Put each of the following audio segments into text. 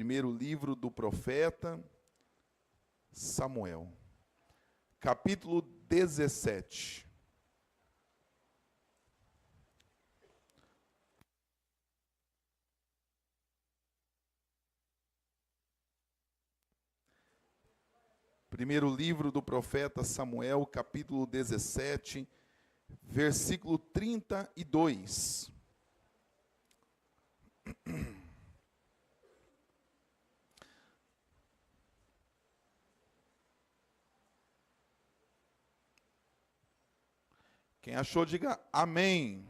Primeiro livro do profeta Samuel, capítulo 17. Primeiro livro do profeta Samuel, capítulo 17, versículo 32. Quem achou, diga amém.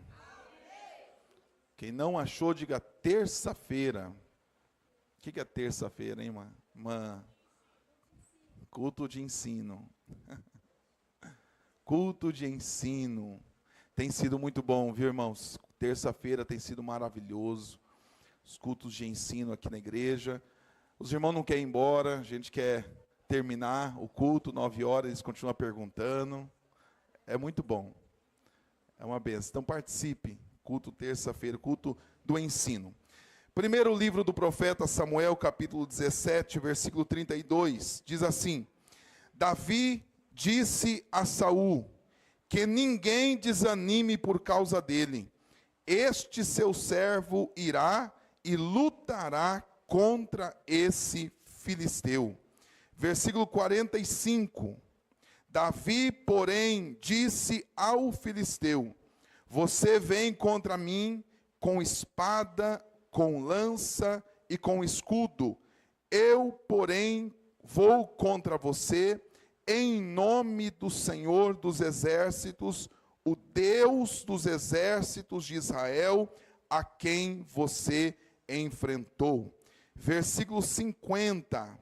Quem não achou, diga terça-feira. O que é terça-feira, hein, irmã? Culto de ensino. Culto de ensino. Tem sido muito bom, viu, irmãos? Terça-feira tem sido maravilhoso. Os cultos de ensino aqui na igreja. Os irmãos não querem ir embora, a gente quer terminar o culto, 9 horas, eles continuam perguntando. É muito bom. É uma bênção. Então participe. Culto terça-feira, culto do ensino. Primeiro livro do profeta Samuel, capítulo 17, versículo 32, diz assim: Davi disse a Saul, que ninguém desanime por causa dele. Este seu servo irá e lutará contra esse filisteu. Versículo 45, Davi, porém, disse ao filisteu: Você vem contra mim com espada, com lança e com escudo. Eu, porém, vou contra você em nome do Senhor dos exércitos, o Deus dos exércitos de Israel, a quem você enfrentou. Versículo 50.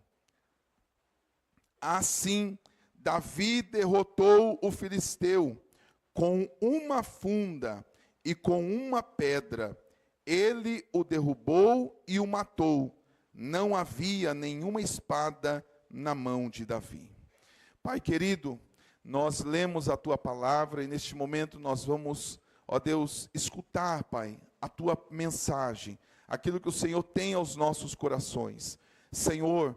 Assim, Davi derrotou o filisteu com uma funda e com uma pedra. Ele o derrubou e o matou. Não havia nenhuma espada na mão de Davi. Pai querido, nós lemos a Tua palavra e neste momento nós vamos, ó Deus, escutar, Pai, a Tua mensagem, aquilo que o Senhor tem aos nossos corações. Senhor,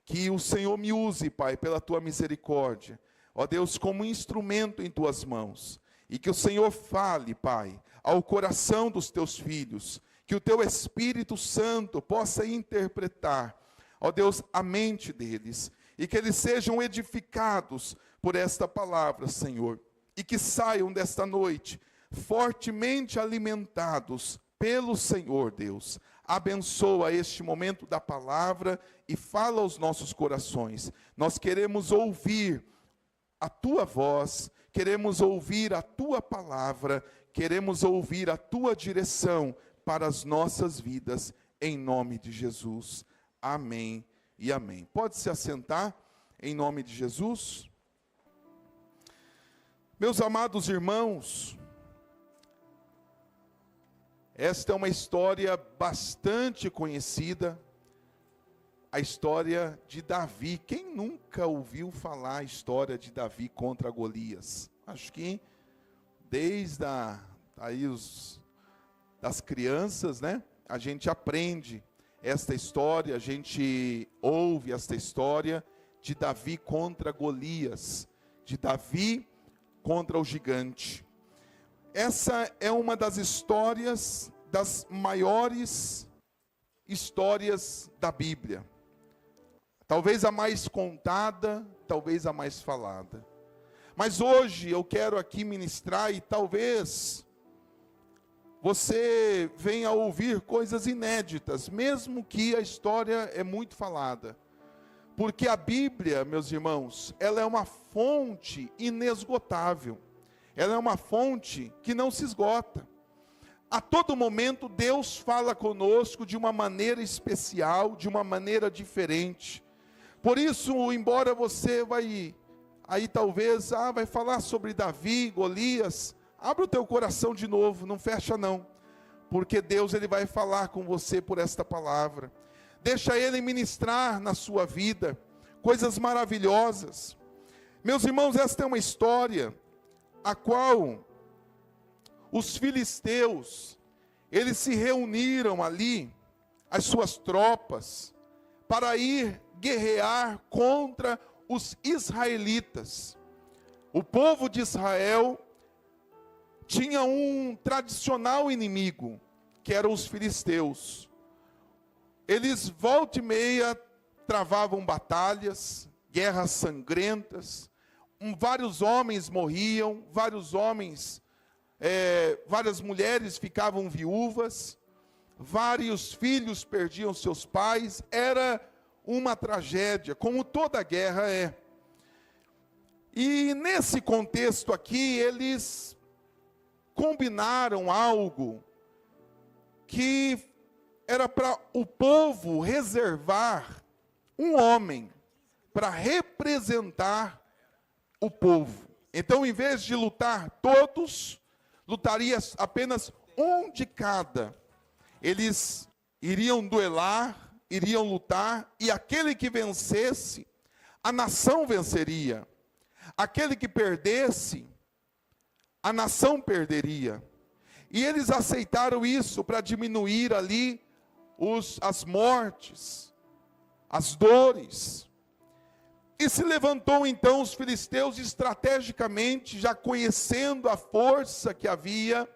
que o Senhor me use, Pai, pela Tua misericórdia, ó Deus, como instrumento em Tuas mãos. E que o Senhor fale, Pai, ao coração dos Teus filhos, que o Teu Espírito Santo possa interpretar, ó Deus, a mente deles, e que eles sejam edificados por esta palavra, Senhor, e que saiam desta noite fortemente alimentados pelo Senhor, Deus. Abençoa este momento da palavra e fala aos nossos corações. Nós queremos ouvir a Tua voz, queremos ouvir a Tua palavra, queremos ouvir a Tua direção para as nossas vidas, em nome de Jesus. Amém e amém. Pode se assentar, em nome de Jesus. Meus amados irmãos, esta é uma história bastante conhecida, a história de Davi. Quem nunca ouviu falar a história de Davi contra Golias? Acho que desde das crianças, né? A gente aprende esta história, a gente ouve esta história de Davi contra Golias, de Davi contra o gigante. Essa é uma das histórias, das maiores histórias da Bíblia. Talvez a mais contada, talvez a mais falada. Mas hoje eu quero aqui ministrar e talvez você venha a ouvir coisas inéditas, mesmo que a história é muito falada. Porque a Bíblia, meus irmãos, ela é uma fonte inesgotável. Ela é uma fonte que não se esgota. A todo momento Deus fala conosco de uma maneira especial, de uma maneira diferente. Por isso, embora você vai falar sobre Davi, Golias, abre o teu coração de novo, não fecha não. Porque Deus ele vai falar com você por esta palavra. Deixa Ele ministrar na sua vida coisas maravilhosas. Meus irmãos, esta é uma história a qual os filisteus, eles se reuniram ali, as suas tropas, para ir guerrear contra os israelitas. O povo de Israel tinha um tradicional inimigo, que eram os filisteus. Eles, volta e meia, travavam batalhas, guerras sangrentas, vários homens morriam, várias mulheres ficavam viúvas, vários filhos perdiam seus pais. Era uma tragédia, como toda guerra é. E nesse contexto aqui, eles combinaram algo que era para o povo reservar um homem para representar o povo. Então, em vez de lutar todos, lutaria apenas um de cada. Eles iriam duelar, iriam lutar, e aquele que vencesse, a nação venceria. Aquele que perdesse, a nação perderia. E eles aceitaram isso para diminuir ali as mortes, as dores. E se levantou então os filisteus estrategicamente, já conhecendo a força que havia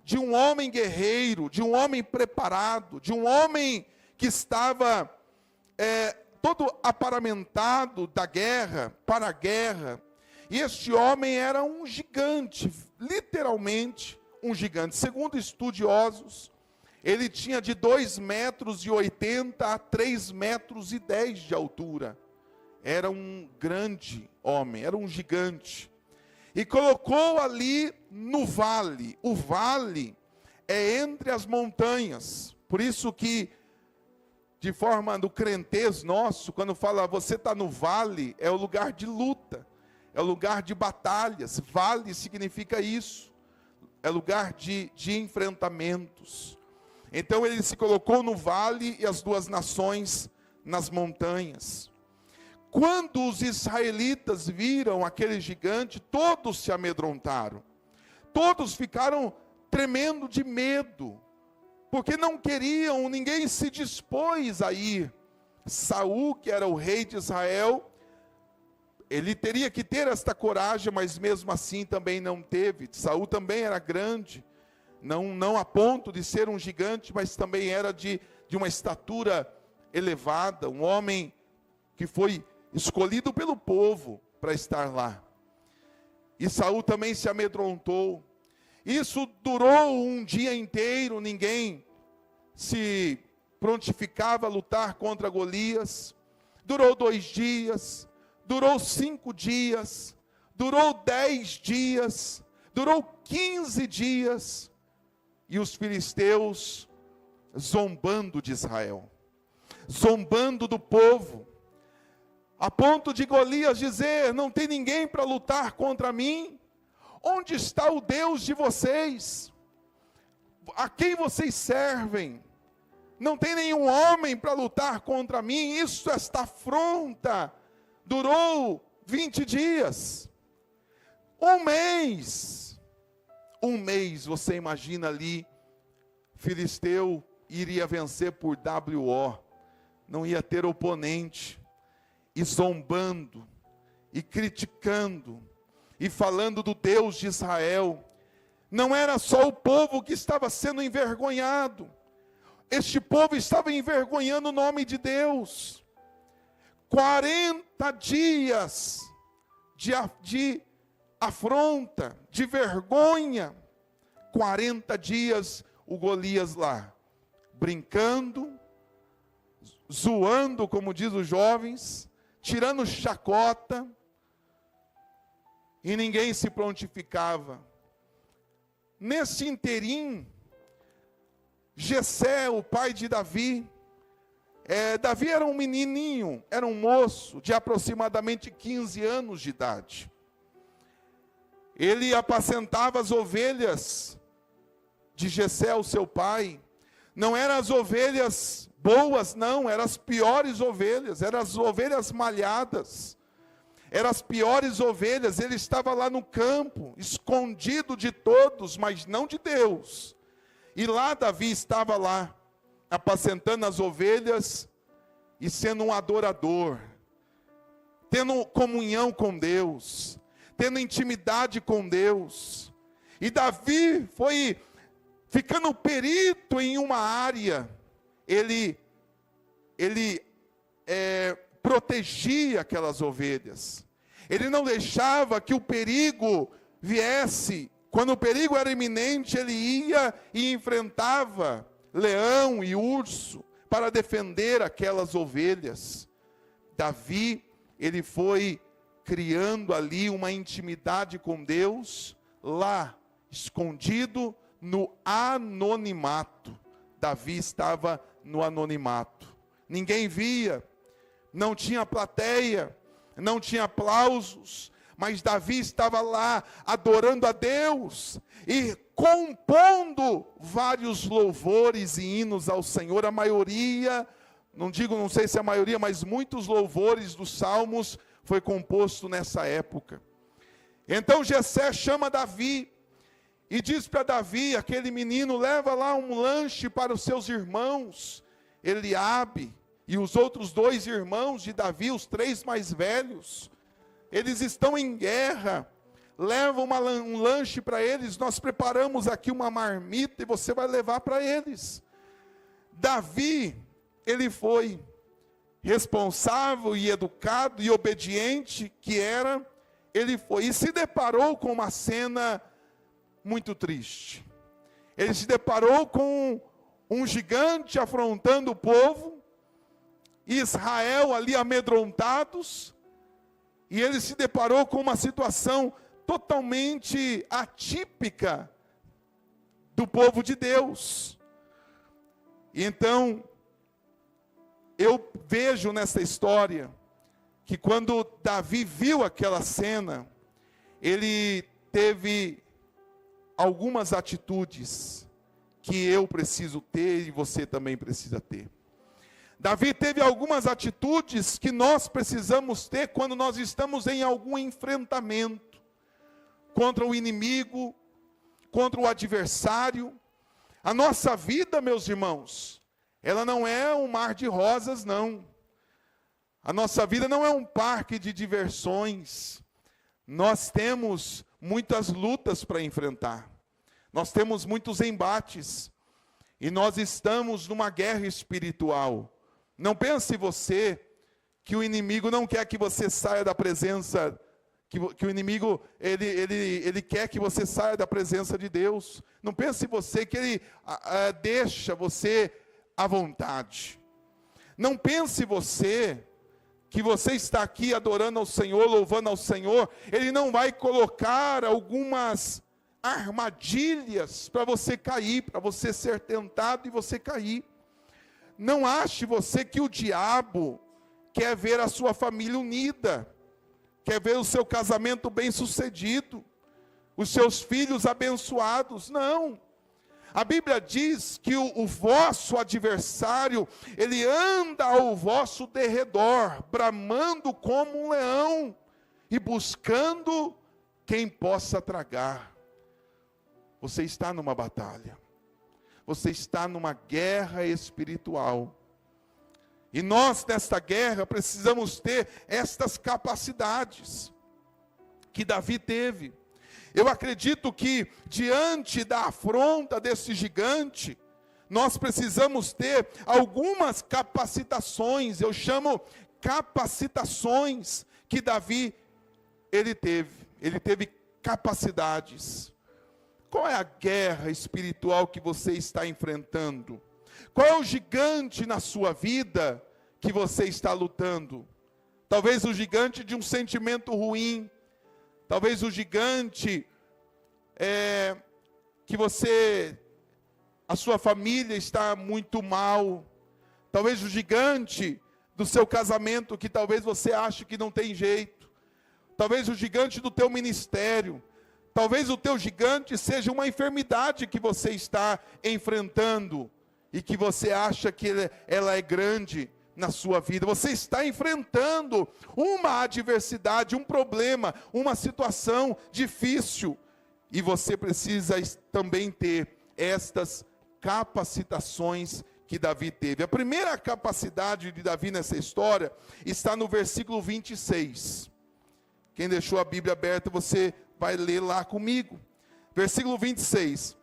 de um homem guerreiro, de um homem preparado, de um homem que estava todo aparamentado da guerra, para a guerra. E este homem era um gigante, literalmente um gigante. Segundo estudiosos, ele tinha de 2,80 metros a 3,10 metros de altura. Era um grande homem, era um gigante. E colocou ali no vale. O vale é entre as montanhas. Por isso que, de forma do crentez nosso, quando fala você está no vale, é o lugar de luta, é o lugar de batalhas. Vale significa isso, é lugar de enfrentamentos. Então ele se colocou no vale e as duas nações nas montanhas. Quando os israelitas viram aquele gigante, todos se amedrontaram. Todos ficaram tremendo de medo, porque não queriam, ninguém se dispôs a ir. Saul, que era o rei de Israel, ele teria que ter esta coragem, mas mesmo assim também não teve. Saul também era grande, não a ponto de ser um gigante, mas também era de uma estatura elevada, um homem que foi escolhido pelo povo para estar lá. E Saul também se amedrontou. Isso durou um dia inteiro, ninguém se prontificava a lutar contra Golias. Durou 2 dias, durou 5 dias, durou 10 dias, durou 15 dias, e os filisteus zombando de Israel, zombando do povo, a ponto de Golias dizer: não tem ninguém para lutar contra mim. Onde está o Deus de vocês? A quem vocês servem? Não tem nenhum homem para lutar contra mim. Esta afronta durou 20 dias. Um mês, você imagina ali, filisteu iria vencer por WO, não ia ter oponente. E zombando, e criticando, e falando do Deus de Israel. Não era só o povo que estava sendo envergonhado, este povo estava envergonhando o nome de Deus. 40 dias de afronta, de vergonha. 40 dias o Golias lá, brincando, zoando, como diz os jovens, tirando chacota, e ninguém se prontificava. Nesse interim, Jessé, o pai de Davi, Davi era um menininho, era um moço de aproximadamente 15 anos de idade. Ele apacentava as ovelhas de Jessé, o seu pai. Não eram as ovelhas boas, não, eram as piores ovelhas, eram as ovelhas malhadas, eram as piores ovelhas. Ele estava lá no campo, escondido de todos, mas não de Deus. E lá Davi estava lá, apacentando as ovelhas, e sendo um adorador, tendo comunhão com Deus, tendo intimidade com Deus. E Davi foi ficando perito em uma área. Ele protegia aquelas ovelhas. Ele não deixava que o perigo viesse. Quando o perigo era iminente, ele ia e enfrentava leão e urso para defender aquelas ovelhas. Davi, ele foi criando ali uma intimidade com Deus, lá, escondido no anonimato. Davi estava no anonimato. Ninguém via, não tinha plateia, não tinha aplausos, mas Davi estava lá adorando a Deus e compondo vários louvores e hinos ao Senhor. A maioria, não sei se a maioria, mas muitos louvores dos salmos foi composto nessa época. Então Jessé chama Davi e diz para Davi, aquele menino, leva lá um lanche para os seus irmãos, Eliabe e os outros 2 irmãos de Davi, os 3 mais velhos. Eles estão em guerra, leva um lanche para eles, nós preparamos aqui uma marmita e você vai levar para eles. Davi, ele foi responsável e educado e obediente que era, ele foi e se deparou com uma cena muito triste. Ele se deparou com um gigante afrontando o povo, Israel ali amedrontados, e ele se deparou com uma situação totalmente atípica do povo de Deus. E então, eu vejo nessa história, que quando Davi viu aquela cena, ele teve algumas atitudes que eu preciso ter e você também precisa ter. Davi teve algumas atitudes que nós precisamos ter quando nós estamos em algum enfrentamento contra o inimigo, contra o adversário. A nossa vida, meus irmãos, ela não é um mar de rosas, não. A nossa vida não é um parque de diversões. Nós temos muitas lutas para enfrentar. Nós temos muitos embates. E nós estamos numa guerra espiritual. Não pense você que o inimigo não quer que você saia da presença, que o inimigo, ele quer que você saia da presença de Deus. Não pense você que ele deixa você à vontade. Não pense você que você está aqui adorando ao Senhor, louvando ao Senhor, ele não vai colocar algumas armadilhas para você cair, para você ser tentado e você cair. Não ache você que o diabo quer ver a sua família unida, quer ver o seu casamento bem sucedido, os seus filhos abençoados. Não. A Bíblia diz que o vosso adversário, ele anda ao vosso derredor, bramando como um leão e buscando quem possa tragar. Você está numa batalha. Você está numa guerra espiritual. E nós, nesta guerra, precisamos ter estas capacidades que Davi teve. Eu acredito que, diante da afronta desse gigante, nós precisamos ter algumas capacitações. Eu chamo capacitações que Davi, ele teve. Ele teve capacidades. Qual é a guerra espiritual que você está enfrentando? Qual é o gigante na sua vida que você está lutando? Talvez o gigante de um sentimento ruim. Talvez o gigante que a sua família está muito mal. Talvez o gigante do seu casamento que talvez você ache que não tem jeito. Talvez o gigante do teu ministério. Talvez o teu gigante seja uma enfermidade que você está enfrentando e que você acha que ela é grande na sua vida. Você está enfrentando uma adversidade, um problema, uma situação difícil. E você precisa também ter estas capacitações que Davi teve. A primeira capacidade de Davi nessa história está no versículo 26. Quem deixou a Bíblia aberta, você vai ler lá comigo. Versículo 26.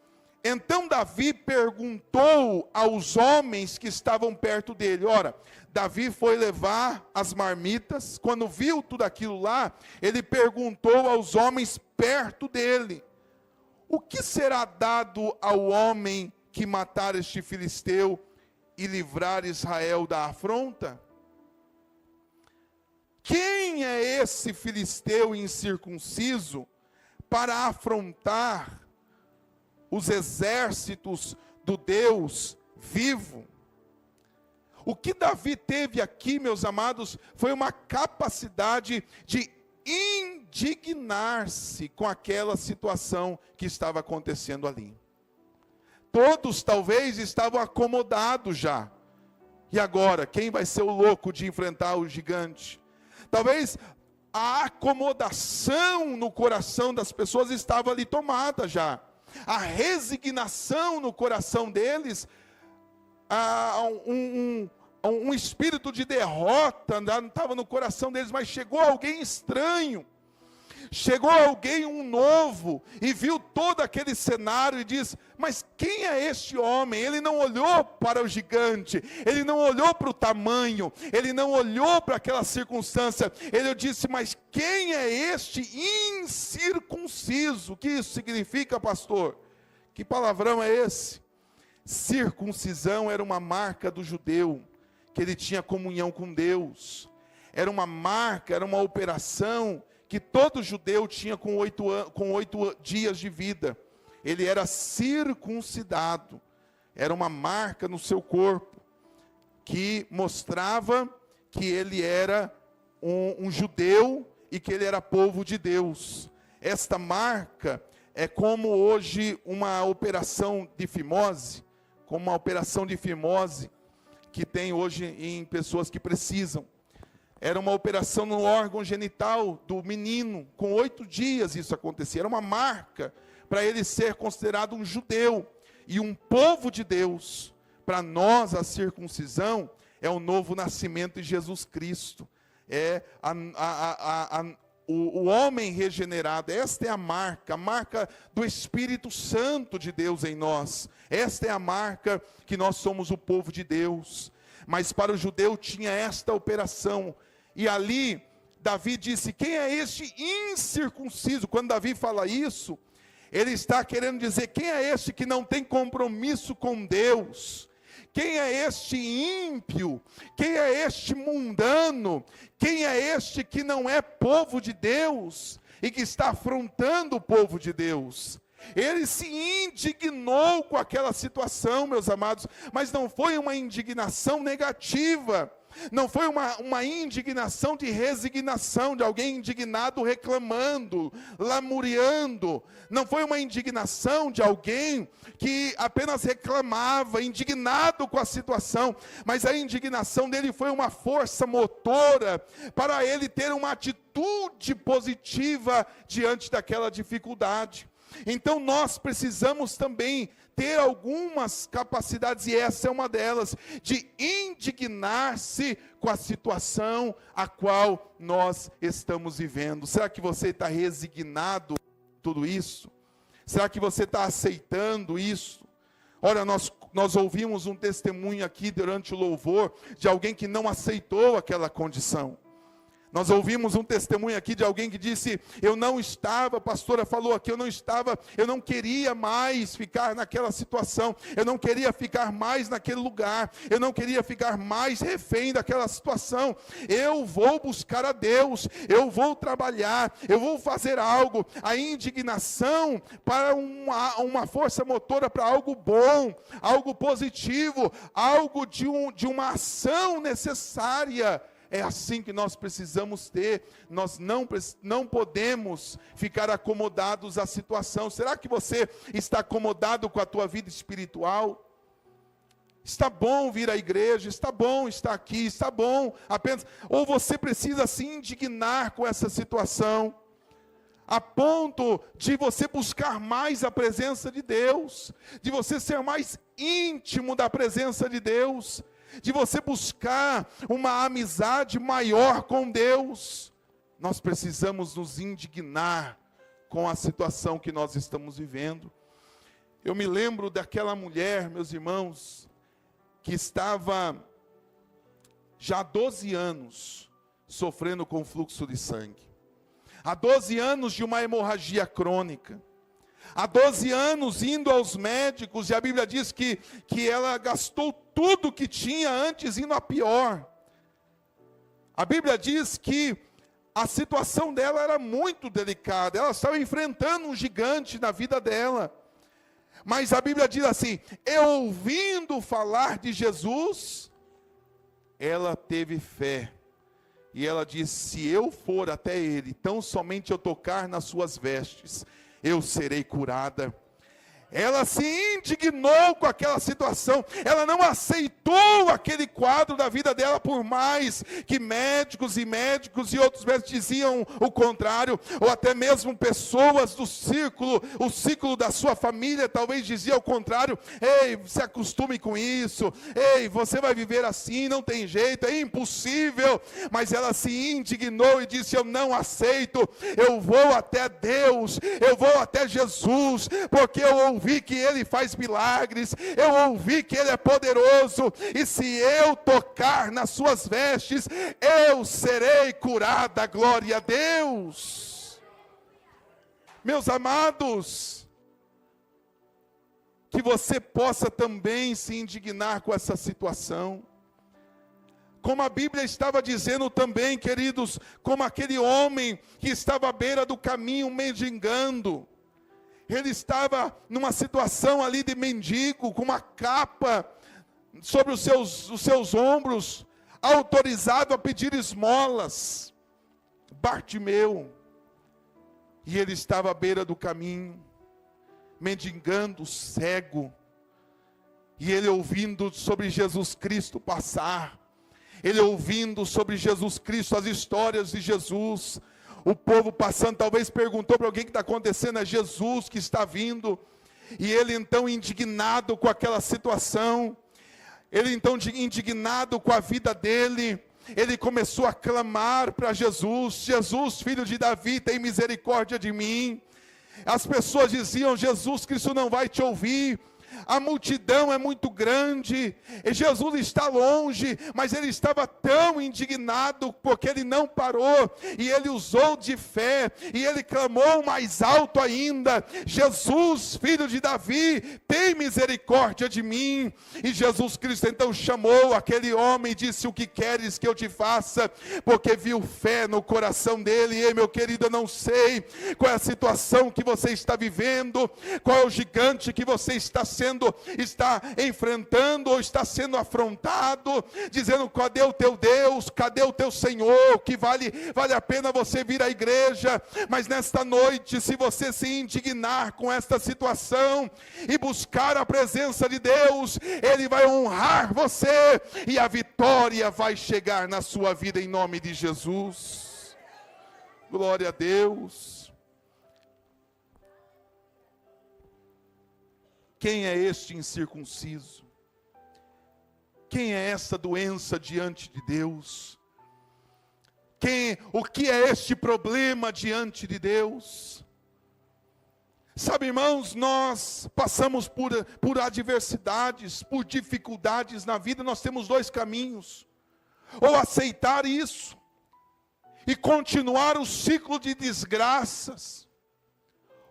Então Davi perguntou aos homens que estavam perto dele. Ora, Davi foi levar as marmitas. Quando viu tudo aquilo lá, ele perguntou aos homens perto dele: o que será dado ao homem que matar este filisteu e livrar Israel da afronta? Quem é esse filisteu incircunciso para afrontar os exércitos do Deus vivo? O que Davi teve aqui, meus amados, foi uma capacidade de indignar-se com aquela situação que estava acontecendo ali. Todos talvez estavam acomodados já. E agora, quem vai ser o louco de enfrentar o gigante? Talvez a acomodação no coração das pessoas estava ali tomada já. A resignação no coração deles, um espírito de derrota estava no coração deles, mas chegou alguém estranho. Chegou alguém, um novo, e viu todo aquele cenário e diz: mas quem é este homem? Ele não olhou para o gigante, ele não olhou para o tamanho, ele não olhou para aquela circunstância, ele disse: mas quem é este incircunciso? O que isso significa, pastor? Que palavrão é esse? Circuncisão era uma marca do judeu, que ele tinha comunhão com Deus, era uma marca, era uma operação que todo judeu tinha com 8 dias de vida. Ele era circuncidado, era uma marca no seu corpo, que mostrava que ele era um judeu e que ele era povo de Deus. Esta marca é como hoje uma operação de fimose, como uma operação de fimose que tem hoje em pessoas que precisam. Era uma operação no órgão genital do menino, com 8 dias isso acontecia. Era uma marca para ele ser considerado um judeu e um povo de Deus. Para nós, a circuncisão é o novo nascimento de Jesus Cristo. É o homem regenerado. Esta é a marca do Espírito Santo de Deus em nós. Esta é a marca que nós somos o povo de Deus. Mas para o judeu tinha esta operação. E ali, Davi disse: quem é este incircunciso? Quando Davi fala isso, ele está querendo dizer: quem é este que não tem compromisso com Deus? Quem é este ímpio? Quem é este mundano? Quem é este que não é povo de Deus e que está afrontando o povo de Deus? Ele se indignou com aquela situação, meus amados, mas não foi uma indignação negativa. Não foi uma indignação de resignação, de alguém indignado reclamando, lamuriando. Não foi uma indignação de alguém que apenas reclamava, indignado com a situação. Mas a indignação dele foi uma força motora para ele ter uma atitude positiva diante daquela dificuldade. Então nós precisamos também ter algumas capacidades, e essa é uma delas, de indignar-se com a situação a qual nós estamos vivendo. Será que você está resignado com tudo isso? Será que você está aceitando isso? Olha, nós ouvimos um testemunho aqui durante o louvor de alguém que não aceitou aquela condição. Nós ouvimos um testemunho aqui de alguém que disse: eu não estava, a pastora falou aqui, eu não queria mais ficar naquela situação, eu não queria ficar mais naquele lugar, eu não queria ficar mais refém daquela situação. Eu vou buscar a Deus, eu vou trabalhar, eu vou fazer algo. A indignação para uma força motora para algo bom, algo positivo, algo de uma ação necessária. É assim que nós precisamos ter. Nós não podemos ficar acomodados à situação. Será que você está acomodado com a tua vida espiritual? Está bom vir à igreja, está bom estar aqui, está bom apenas. Ou você precisa se indignar com essa situação, a ponto de você buscar mais a presença de Deus, de você ser mais íntimo da presença de Deus, de você buscar uma amizade maior com Deus. Nós precisamos nos indignar com a situação que nós estamos vivendo. Eu me lembro daquela mulher, meus irmãos, que estava já há 12 anos sofrendo com fluxo de sangue. Há 12 anos de uma hemorragia crônica. Há 12 anos indo aos médicos, e a Bíblia diz que ela gastou tudo que tinha antes indo a pior. A Bíblia diz que a situação dela era muito delicada, ela estava enfrentando um gigante na vida dela. Mas a Bíblia diz assim, ouvindo falar de Jesus, ela teve fé. E ela disse, se eu for até ele, tão somente eu tocar nas suas vestes, eu serei curada. Ela se indignou com aquela situação, ela não aceitou aquele quadro da vida dela, por mais que médicos e outros médicos diziam o contrário, ou até mesmo pessoas do círculo, o ciclo da sua família talvez dizia o contrário. Ei, se acostume com isso, ei, você vai viver assim, não tem jeito, é impossível. Mas ela se indignou e disse, eu não aceito, eu vou até Deus, eu vou até Jesus, porque eu ouvi que Ele faz milagres, eu ouvi que Ele é poderoso, e se eu tocar nas suas vestes, eu serei curada, glória a Deus. Meus amados, que você possa também se indignar com essa situação, como a Bíblia estava dizendo também, queridos, como aquele homem que estava à beira do caminho mendigando. Ele estava numa situação ali de mendigo, com uma capa sobre os seus ombros, autorizado a pedir esmolas. Bartimeu. E ele estava à beira do caminho, mendigando, cego. E ele ouvindo sobre Jesus Cristo passar. Ele ouvindo sobre Jesus Cristo, as histórias de Jesus. O povo passando, talvez perguntou para alguém o que está acontecendo, é Jesus que está vindo. E ele então indignado com aquela situação, ele então indignado com a vida dele, ele começou a clamar para Jesus, Jesus, filho de Davi, tem misericórdia de mim. As pessoas diziam, Jesus Cristo não vai te ouvir, a multidão é muito grande, e Jesus está longe, mas ele estava tão indignado, porque ele não parou, e ele usou de fé, e ele clamou mais alto ainda, Jesus, filho de Davi, tem misericórdia de mim. E Jesus Cristo então chamou aquele homem e disse, o que queres que eu te faça? Porque viu fé no coração dele. E meu querido, eu não sei qual é a situação que você está vivendo, qual é o gigante que você está enfrentando ou está sendo afrontado, dizendo, cadê o teu Deus, cadê o teu Senhor, que vale a pena você vir à igreja. Mas nesta noite, se você se indignar com esta situação e buscar a presença de Deus, Ele vai honrar você e a vitória vai chegar na sua vida em nome de Jesus. Glória a Deus. Quem é este incircunciso? Quem é essa doença diante de Deus? O que é este problema diante de Deus? Sabe, irmãos, nós passamos por adversidades, por dificuldades na vida. Nós temos dois caminhos: ou aceitar isso e continuar o ciclo de desgraças,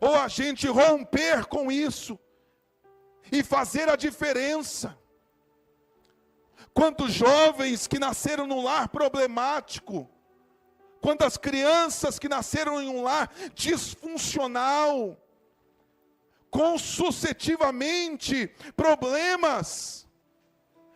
ou a gente romper com isso e fazer a diferença. Quantos jovens que nasceram num lar problemático, quantas crianças que nasceram em um lar disfuncional, com sucessivamente problemas.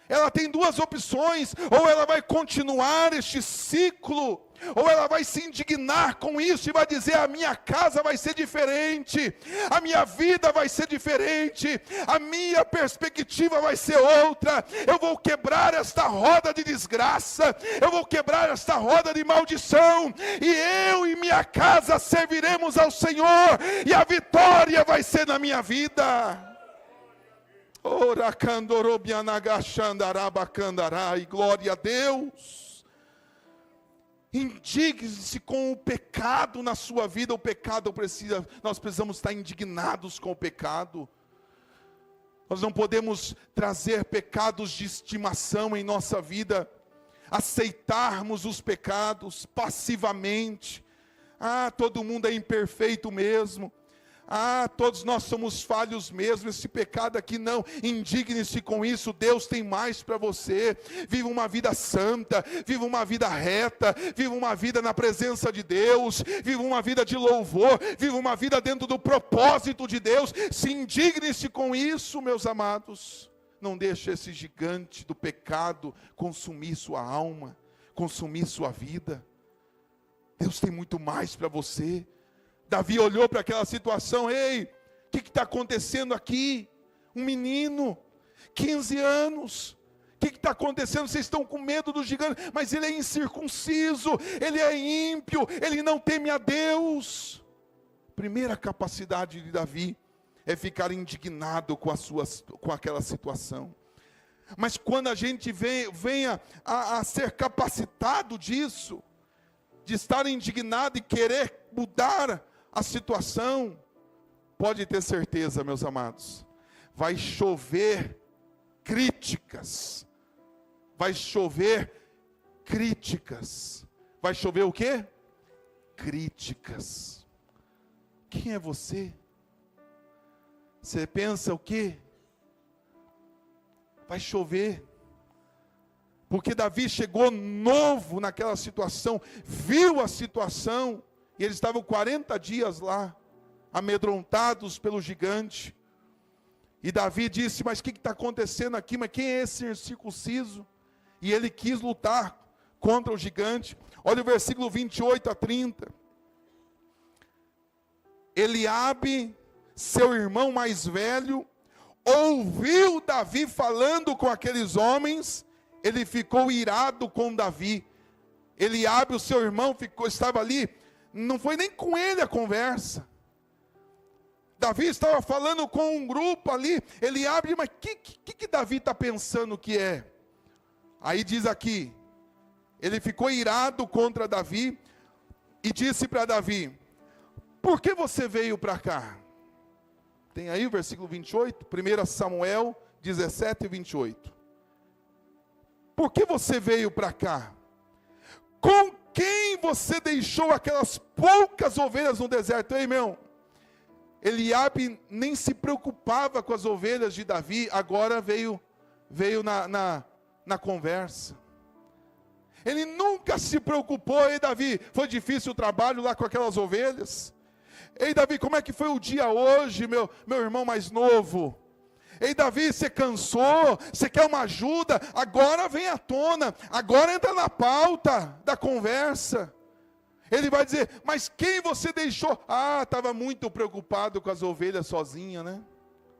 Ela tem duas opções: ou ela vai continuar este ciclo, ou ela vai se indignar com isso e vai dizer, a minha casa vai ser diferente, a minha vida vai ser diferente, a minha perspectiva vai ser outra, eu vou quebrar esta roda de desgraça, eu vou quebrar esta roda de maldição, e eu e minha casa serviremos ao Senhor, e a vitória vai ser na minha vida. E glória a Deus. Indigne-se com o pecado na sua vida. O pecado nós precisamos estar indignados com o pecado. Nós não podemos trazer pecados de estimação em nossa vida, aceitarmos os pecados passivamente. Todo mundo é imperfeito mesmo. Todos nós somos falhos mesmo. Esse pecado aqui não. Indigne-se com isso. Deus tem mais para você. Viva uma vida santa, viva uma vida reta, viva uma vida na presença de Deus, viva uma vida de louvor, viva uma vida dentro do propósito de Deus. Se indigne-se com isso, meus amados. Não deixe esse gigante do pecado consumir sua alma, consumir sua vida. Deus tem muito mais para você. Davi olhou para aquela situação. Ei, o que está acontecendo aqui? Um menino, 15 anos. O que está acontecendo? Vocês estão com medo do gigante, mas ele é incircunciso, ele é ímpio, ele não teme a Deus. Primeira capacidade de Davi é ficar indignado com aquela situação. Mas quando a gente venha a ser capacitado disso, de estar indignado e querer mudar a situação, pode ter certeza, meus amados, vai chover críticas. Vai chover críticas. Vai chover o quê? Críticas. Quem é você? Você pensa o quê? Vai chover. Porque Davi chegou novo naquela situação, viu a situação, e eles estavam 40 dias lá, amedrontados pelo gigante. E Davi disse, mas o que está acontecendo aqui? Mas quem é esse incircunciso? E ele quis lutar contra o gigante. Olha o versículo 28 a 30. Eliabe, seu irmão mais velho, ouviu Davi falando com aqueles homens, ele ficou irado com Davi. Eliabe, o seu irmão, estava ali, não foi nem com ele a conversa. Davi estava falando com um grupo ali. Eliabe, mas o que Davi está pensando que é? Aí diz aqui, ele ficou irado contra Davi e disse para Davi, por que você veio para cá? Tem aí o versículo 28, 1 Samuel 17 e 28. Por que você veio para cá? Com quem você deixou aquelas poucas ovelhas no deserto? Ei, irmão, Eliabe nem se preocupava com as ovelhas de Davi, agora veio na conversa. Ele nunca se preocupou. Ei, Davi, foi difícil o trabalho lá com aquelas ovelhas? Ei, Davi, como é que foi o dia hoje, meu irmão mais novo? Ei, Davi, você cansou? Você quer uma ajuda? Agora vem à tona, agora entra na pauta da conversa. Ele vai dizer, mas quem você deixou? Estava muito preocupado com as ovelhas sozinha, né?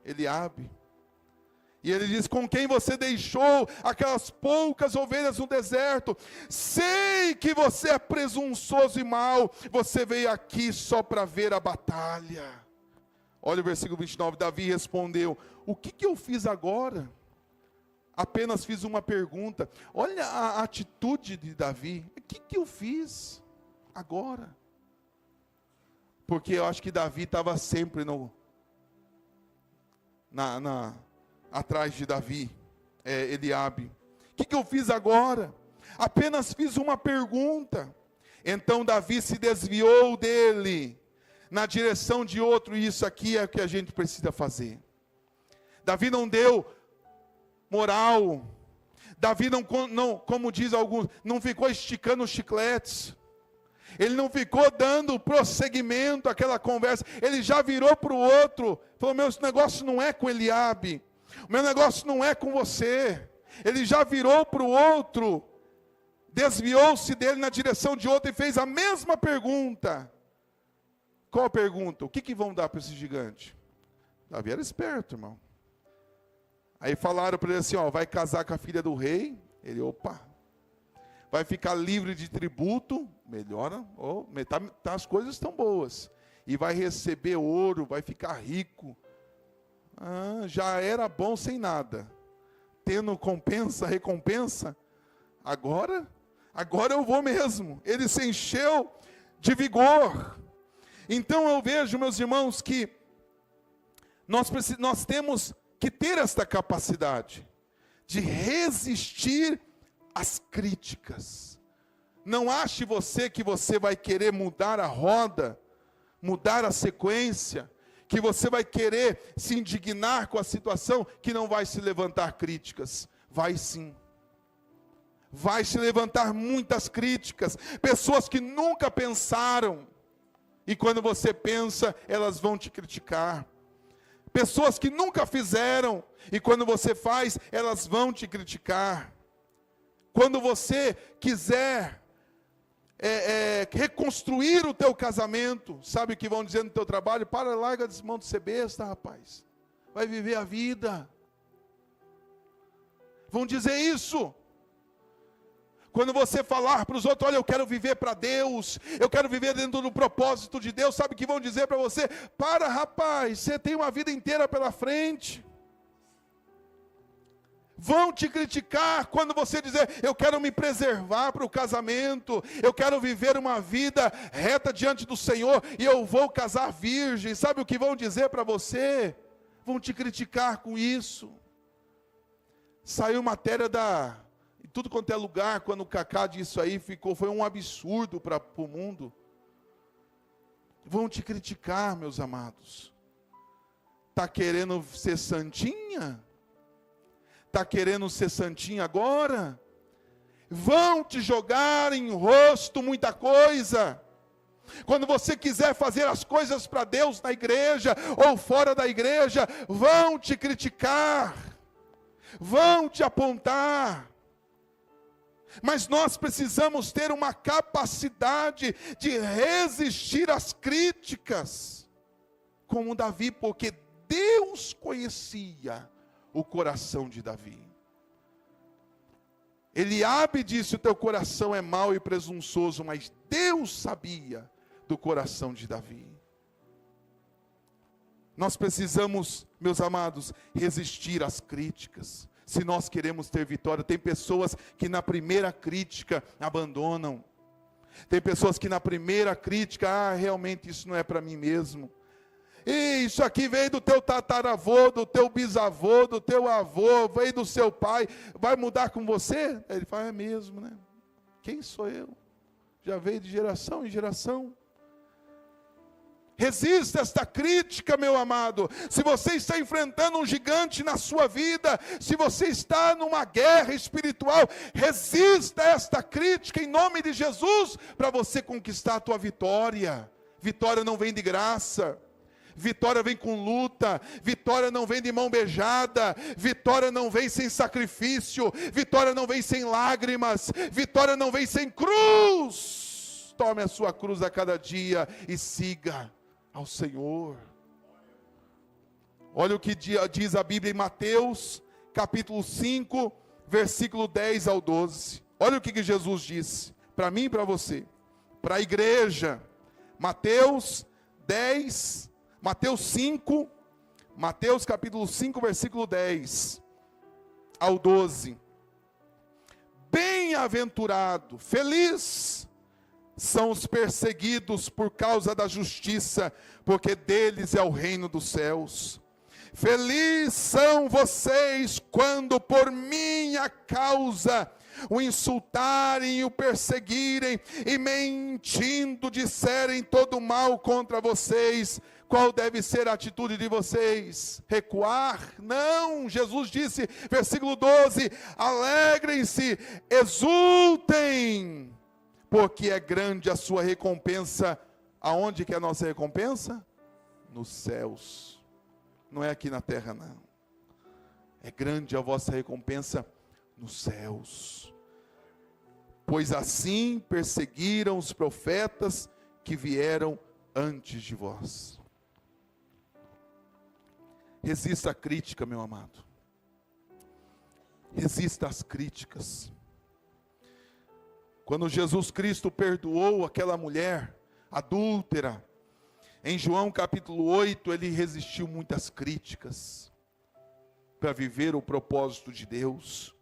Eliabe. E ele diz, com quem você deixou aquelas poucas ovelhas no deserto? Sei que você é presunçoso e mau, você veio aqui só para ver a batalha. Olha o versículo 29, Davi respondeu, o que eu fiz agora? Apenas fiz uma pergunta. Olha a atitude de Davi, o que eu fiz agora? Porque eu acho que Davi estava sempre atrás de Davi, Eliabe. O que eu fiz agora? Apenas fiz uma pergunta. Então Davi se desviou dele, na direção de outro, e isso aqui é o que a gente precisa fazer. Davi não deu moral. Davi não, como diz alguns, não ficou esticando os chicletes. Ele não ficou dando prosseguimento àquela conversa. Ele já virou para o outro, falou, meu negócio não é com Eliabe, o meu negócio não é com você. Ele já virou para o outro, desviou-se dele na direção de outro e fez a mesma pergunta. Qual a pergunta? O que vão dar para esse gigante? Davi era esperto, irmão. Aí falaram para ele assim, vai casar com a filha do rei. Ele, opa. Vai ficar livre de tributo, melhora, as coisas estão boas. E vai receber ouro, vai ficar rico. Já era bom sem nada. Tendo recompensa, agora eu vou mesmo. Ele se encheu de vigor. Então eu vejo, meus irmãos, que nós temos que ter esta capacidade de resistir às críticas. Não ache você que você vai querer mudar a roda, mudar a sequência, que você vai querer se indignar com a situação, que não vai se levantar críticas. Vai sim. Vai se levantar muitas críticas. Pessoas que nunca pensaram, e quando você pensa, elas vão te criticar. Pessoas que nunca fizeram, e quando você faz, elas vão te criticar. Quando você quiser reconstruir o teu casamento, sabe o que vão dizer no teu trabalho? Larga desse mão de ser besta, rapaz. Vai viver a vida. Vão dizer isso. Quando você falar para os outros, olha, eu quero viver para Deus, eu quero viver dentro do propósito de Deus, sabe o que vão dizer para você? Rapaz, você tem uma vida inteira pela frente. Vão te criticar quando você dizer, eu quero me preservar para o casamento, eu quero viver uma vida reta diante do Senhor, e eu vou casar virgem. Sabe o que vão dizer para você? Vão te criticar com isso. Saiu matéria em tudo quanto é lugar, quando o Cacá disse isso aí, foi um absurdo para o mundo. Vão te criticar, meus amados. Está querendo ser santinha? Está querendo ser santinha agora? Vão te jogar em rosto muita coisa. Quando você quiser fazer as coisas para Deus na igreja ou fora da igreja, vão te criticar, vão te apontar. Mas nós precisamos ter uma capacidade de resistir às críticas, como Davi, porque Deus conhecia o coração de Davi. Eliabe disse, o teu coração é mau e presunçoso, mas Deus sabia do coração de Davi. Nós precisamos, meus amados, resistir às críticas, se nós queremos ter vitória. Tem pessoas que na primeira crítica abandonam. Tem pessoas que na primeira crítica, realmente isso não é para mim mesmo. Isso aqui veio do teu tataravô, do teu bisavô, do teu avô, veio do seu pai, vai mudar com você? Ele fala, é mesmo, né? Quem sou eu? Já veio de geração em geração. Resista esta crítica, meu amado. Se você está enfrentando um gigante na sua vida, se você está numa guerra espiritual, resista esta crítica em nome de Jesus, para você conquistar a tua vitória. Vitória não vem de graça. Vitória vem com luta, vitória não vem de mão beijada, vitória não vem sem sacrifício, vitória não vem sem lágrimas, vitória não vem sem cruz. Tome a sua cruz a cada dia e siga ao Senhor. Olha o que diz a Bíblia em Mateus, capítulo 5, versículo 10 ao 12. Olha o que Jesus disse, para mim e para você, para a igreja. Mateus 5, Mateus capítulo 5, versículo 10 ao 12. Bem-aventurado, feliz são os perseguidos por causa da justiça, porque deles é o reino dos céus. Felizes são vocês quando por minha causa o insultarem e o perseguirem, e mentindo disserem todo mal contra vocês. Qual deve ser a atitude de vocês? Recuar? Não, Jesus disse, versículo 12, alegrem-se, exultem, porque é grande a sua recompensa. Aonde que é a nossa recompensa? Nos céus. Não é aqui na terra, não. É grande a vossa recompensa nos céus. Pois assim perseguiram os profetas que vieram antes de vós. Resista à crítica, meu amado. Resista às críticas. Quando Jesus Cristo perdoou aquela mulher adúltera, Em João capítulo 8, ele resistiu muitas críticas para viver o propósito de Deus.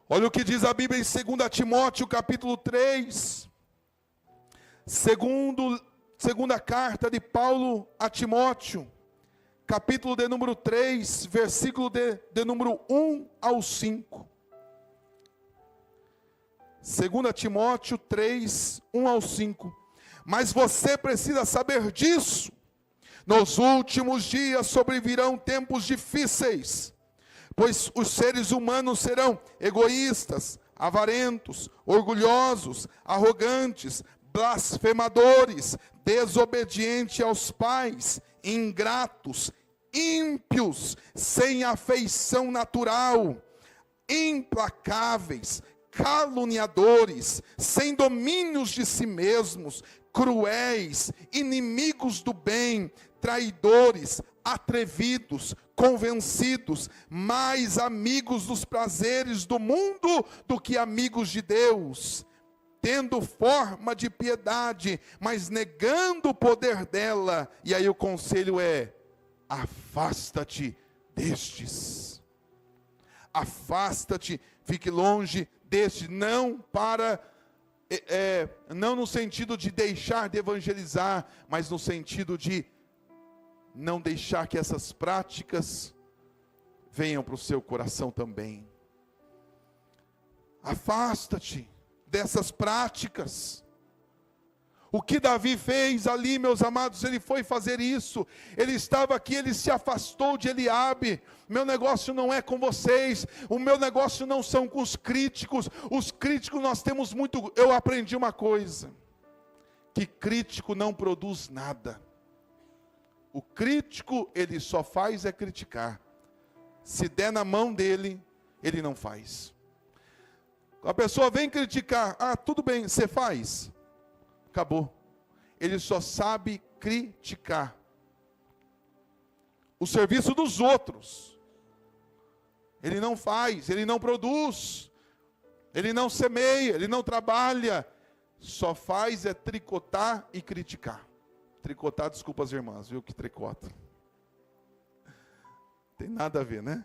Olha o que diz a Bíblia em 2 Timóteo capítulo 3. Segunda carta de Paulo a Timóteo, capítulo de número 3, versículo de número 1 ao 5. 2 Timóteo 3, 1 ao 5. Mas você precisa saber disso. Nos últimos dias sobrevirão tempos difíceis, pois os seres humanos serão egoístas, avarentos, orgulhosos, arrogantes, blasfemadores, desobedientes aos pais, ingratos, ímpios, sem afeição natural, implacáveis, caluniadores, sem domínios de si mesmos, cruéis, inimigos do bem, traidores, atrevidos, convencidos, mais amigos dos prazeres do mundo do que amigos de Deus, tendo forma de piedade, mas negando o poder dela. E aí o conselho é: afasta-te destes. Afasta-te, fique longe destes, não no sentido de deixar de evangelizar, mas no sentido de não deixar que essas práticas venham para o seu coração também. Afasta-te dessas práticas. O que Davi fez ali, meus amados, ele foi fazer isso. Ele estava aqui, ele se afastou de Eliabe. Meu negócio não é com vocês, o meu negócio não são com os críticos. Os críticos nós temos muito. Eu aprendi uma coisa, que crítico não produz nada. O crítico, ele só faz é criticar. Se der na mão dele, ele não faz. A pessoa vem criticar, tudo bem, você faz. Acabou. Ele só sabe criticar o serviço dos outros. Ele não faz, ele não produz, ele não semeia, ele não trabalha. Só faz é tricotar e criticar. Tricotar, desculpa as irmãs, viu, que tricota. Tem nada a ver, né?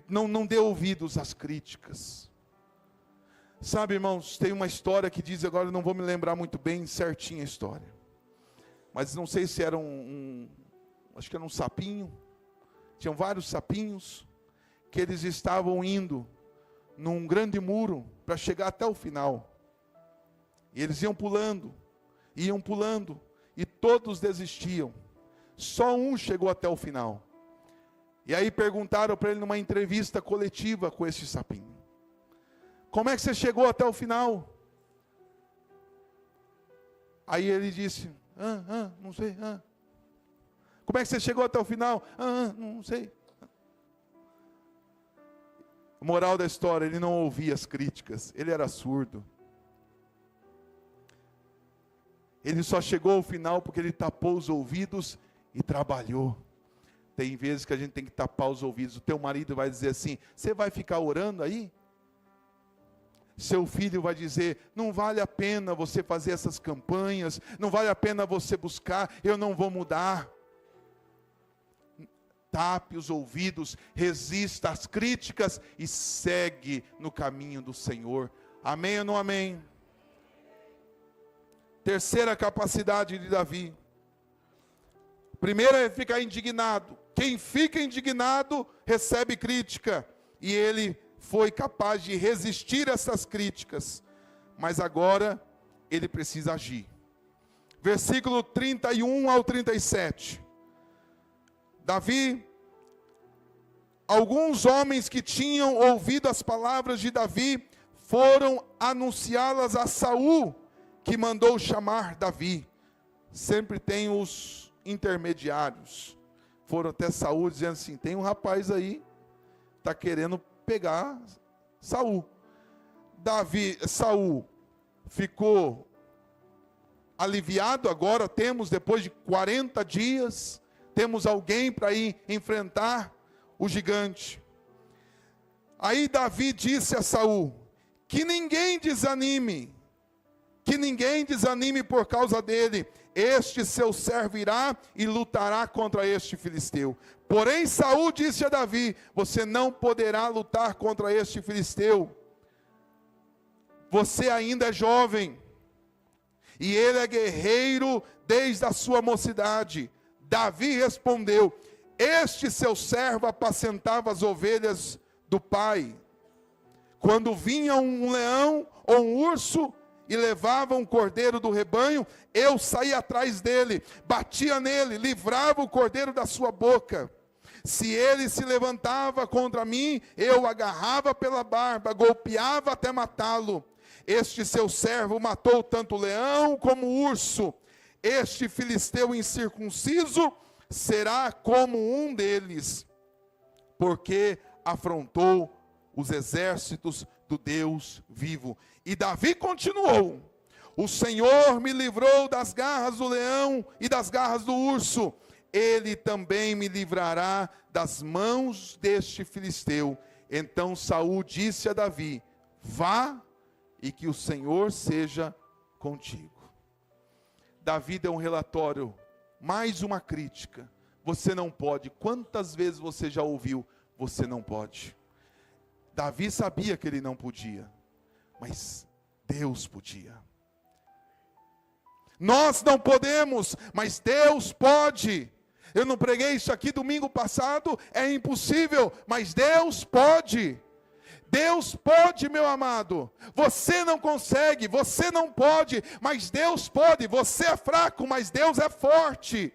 Não dê ouvidos às críticas. Sabe, irmãos, tem uma história que diz, agora eu não vou me lembrar muito bem certinha a história, mas não sei se era acho que era um sapinho, tinham vários sapinhos, que eles estavam indo num grande muro, para chegar até o final, e eles iam pulando, e todos desistiam, só um chegou até o final, e aí perguntaram para ele numa entrevista coletiva com esse sapinho: como é que você chegou até o final? Aí ele disse: não sei. Como é que você chegou até o final? Não sei. Moral da história, ele não ouvia as críticas, ele era surdo. Ele só chegou ao final porque ele tapou os ouvidos e trabalhou. Tem vezes que a gente tem que tapar os ouvidos. O teu marido vai dizer assim: você vai ficar orando aí? Seu filho vai dizer: não vale a pena você fazer essas campanhas, não vale a pena você buscar, eu não vou mudar. Tape os ouvidos, resista às críticas e segue no caminho do Senhor. Amém ou não amém? Terceira capacidade de Davi. Primeira é ficar indignado. Quem fica indignado recebe crítica, e ele foi capaz de resistir a essas críticas, mas agora ele precisa agir. Versículo 31 ao 37. Davi, alguns homens que tinham ouvido as palavras de Davi, foram anunciá-las a Saul, que mandou chamar Davi. Sempre tem os intermediários. Foram até Saul dizendo assim: tem um rapaz aí, está querendo pegar Saul. Saul ficou aliviado. Agora temos, depois de 40 dias, temos alguém para ir enfrentar o gigante. Aí Davi disse a Saul: que ninguém desanime, que que ninguém desanime por causa dele. Este seu servo irá e lutará contra este filisteu. Porém Saul disse a Davi: você não poderá lutar contra este filisteu. Você ainda é jovem, e ele é guerreiro desde a sua mocidade. Davi respondeu: este seu servo apacentava as ovelhas do pai. Quando vinha um leão ou um urso e levava um cordeiro do rebanho, eu saía atrás dele, batia nele, livrava o cordeiro da sua boca. Se ele se levantava contra mim, eu agarrava pela barba, golpeava até matá-lo. Este seu servo matou tanto o leão como o urso. Este filisteu incircunciso será como um deles, porque afrontou os exércitos do Deus vivo. E Davi continuou: o Senhor me livrou das garras do leão e das garras do urso. Ele também me livrará das mãos deste filisteu. Então Saul disse a Davi: vá, e que o Senhor seja contigo. Davi deu um relatório, mais uma crítica. Você não pode. Quantas vezes você já ouviu: você não pode? Davi sabia que ele não podia, mas Deus podia. Nós não podemos, mas Deus pode. Eu não preguei isso aqui domingo passado, é impossível, mas Deus pode. Deus pode, meu amado. Você não consegue, você não pode, mas Deus pode. Você é fraco, mas Deus é forte.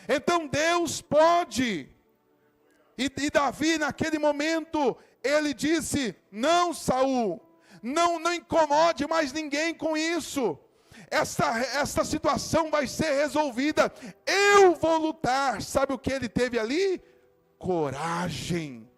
Então Deus pode. E Davi, naquele momento, ele disse: não, Saul, não incomode mais ninguém com isso. Esta situação vai ser resolvida. Eu vou lutar. Sabe o que ele teve ali? Coragem.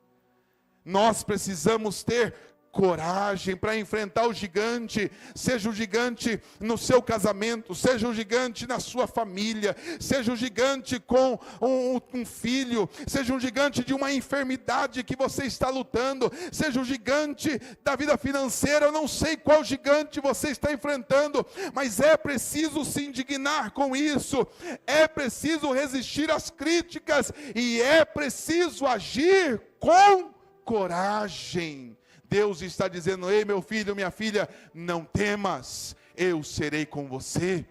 Nós precisamos ter coragem para enfrentar o gigante, seja o gigante no seu casamento, seja o gigante na sua família, seja o gigante com um filho, seja um gigante de uma enfermidade que você está lutando, seja o gigante da vida financeira. Eu não sei qual gigante você está enfrentando, mas é preciso se indignar com isso, é preciso resistir às críticas e é preciso agir com coragem. Deus está dizendo: ei, meu filho, minha filha, não temas, eu serei com você.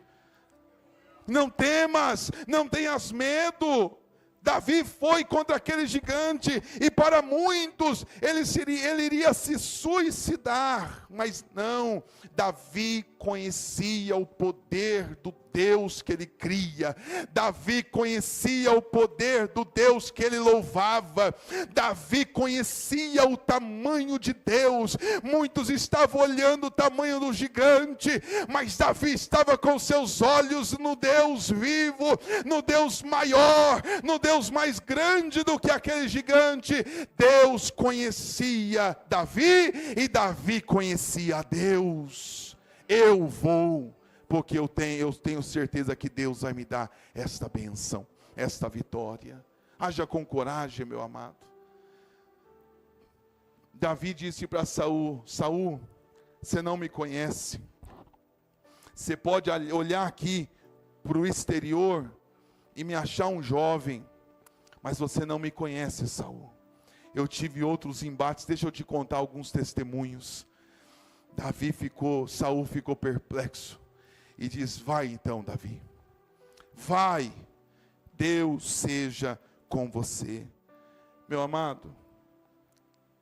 Não temas, não tenhas medo. Davi foi contra aquele gigante, e para muitos ele iria se suicidar, mas não. Davi conhecia o poder do Deus que ele cria. Davi conhecia o poder do Deus que ele louvava. Davi conhecia o tamanho de Deus. Muitos estavam olhando o tamanho do gigante, mas Davi estava com seus olhos no Deus vivo, no Deus maior, no Deus mais grande do que aquele gigante. Deus conhecia Davi e Davi conhecia a Deus. Eu vou, porque eu tenho certeza que Deus vai me dar esta bênção, esta vitória. Haja com coragem, meu amado. Davi disse para Saul: Saul, você não me conhece. Você pode olhar aqui para o exterior e me achar um jovem, mas você não me conhece, Saul. Eu tive outros embates. Deixa eu te contar alguns testemunhos. Saul ficou perplexo e diz: vai então, Davi, vai, Deus seja com você. Meu amado,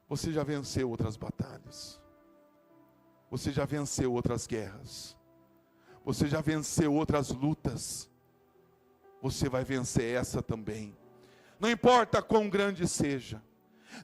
você já venceu outras batalhas, você já venceu outras guerras, você já venceu outras lutas, você vai vencer essa também. Não importa quão grande seja,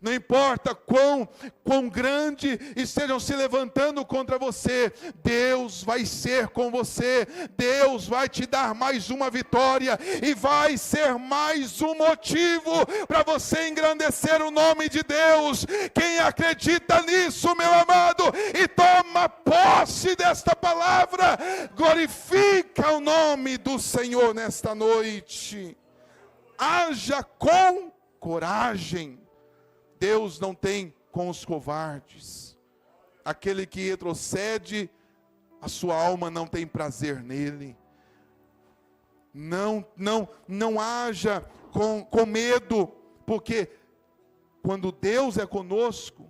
não importa quão grande estejam se levantando contra você, Deus vai ser com você. Deus vai te dar mais uma vitória e vai ser mais um motivo para você engrandecer o nome de Deus. Quem acredita nisso, meu amado, e toma posse desta palavra, glorifica o nome do Senhor nesta noite. Haja com coragem. Deus não tem com os covardes. Aquele que retrocede a sua alma não tem prazer nele. Não haja com medo, porque quando Deus é conosco,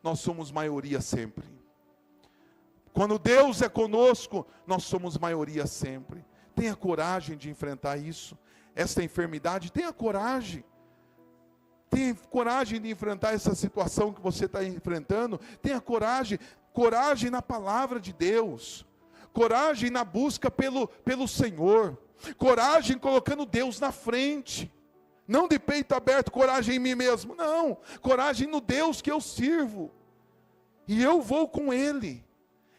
nós somos maioria sempre. Quando Deus é conosco, nós somos maioria sempre. Tenha coragem de enfrentar isso, esta enfermidade, tenha coragem. Tenha coragem de enfrentar essa situação que você está enfrentando. Tenha coragem na palavra de Deus. Coragem na busca pelo Senhor. Coragem colocando Deus na frente. Não de peito aberto, coragem em mim mesmo. Não, coragem no Deus que eu sirvo. E eu vou com Ele.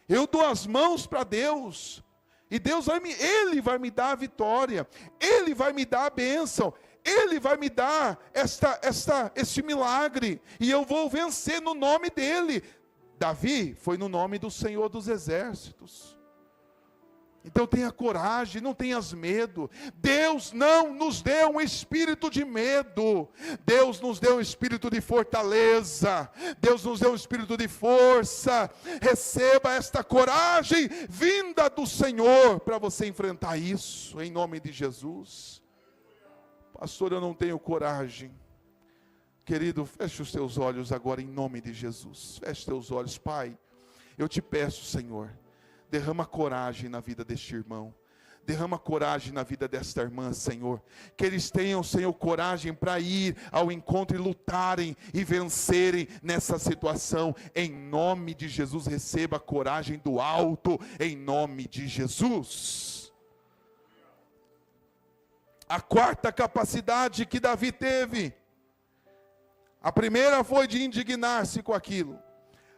Eu dou as mãos para Deus. E Deus Ele vai me dar a vitória. Ele vai me dar a bênção. Ele vai me dar este milagre. E eu vou vencer no nome dEle. Davi foi no nome do Senhor dos Exércitos. Então tenha coragem, não tenhas medo. Deus não nos deu um espírito de medo. Deus nos deu um espírito de fortaleza. Deus nos deu um espírito de força. Receba esta coragem vinda do Senhor para você enfrentar isso, em nome de Jesus. Pastor, eu não tenho coragem. Querido, feche os teus olhos agora em nome de Jesus. Feche os teus olhos, Pai. Eu te peço, Senhor, derrama coragem na vida deste irmão. Derrama coragem na vida desta irmã, Senhor. Que eles tenham, Senhor, coragem para ir ao encontro e lutarem e vencerem nessa situação. Em nome de Jesus, receba a coragem do alto, em nome de Jesus. A quarta capacidade que Davi teve. A primeira foi de indignar-se com aquilo.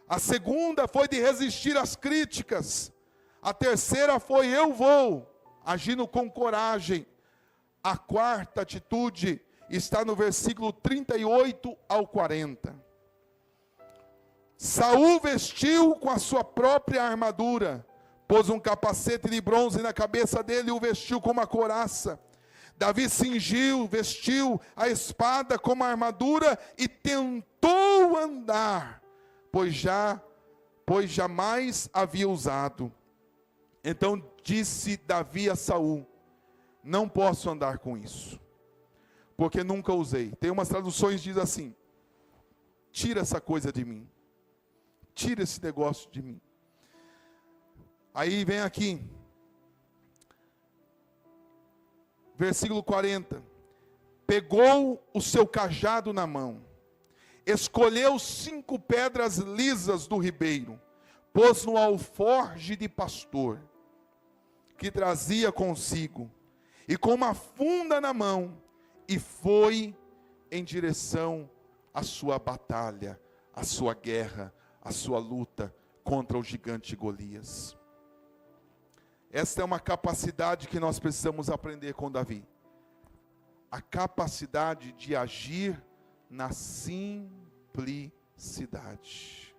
A segunda foi de resistir às críticas. A terceira foi eu vou, agindo com coragem. A quarta atitude está no versículo 38 ao 40. Saul vestiu com a sua própria armadura, pôs um capacete de bronze na cabeça dele e o vestiu com uma couraça. Davi vestiu a espada como armadura e tentou andar, pois jamais havia usado. Então disse Davi a Saul: não posso andar com isso, porque nunca usei. Tem umas traduções que diz assim: tira essa coisa de mim, tira esse negócio de mim. Aí vem aqui, versículo 40, pegou o seu cajado na mão, escolheu 5 pedras lisas do ribeiro, pôs no alforje de pastor, que trazia consigo, e com uma funda na mão, e foi em direção à sua batalha, à sua guerra, à sua luta contra o gigante Golias. Esta é uma capacidade que nós precisamos aprender com Davi. A capacidade de agir na simplicidade.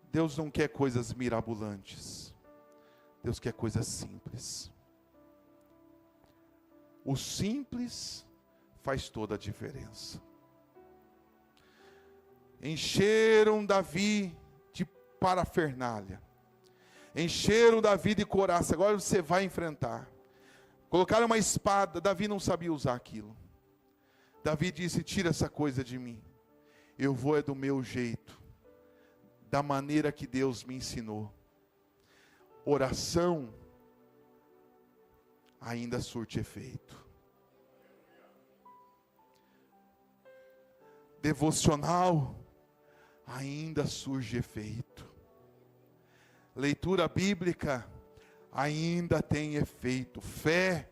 Deus não quer coisas mirabolantes. Deus quer coisas simples. O simples faz toda a diferença. Encheram Davi de parafernália. Encheram Davi de couraça. Agora você vai enfrentar. Colocaram uma espada. Davi não sabia usar aquilo. Davi disse: tira essa coisa de mim. Eu vou é do meu jeito, da maneira que Deus me ensinou. Oração ainda surte efeito. Devocional ainda surge efeito. Leitura bíblica ainda tem efeito. Fé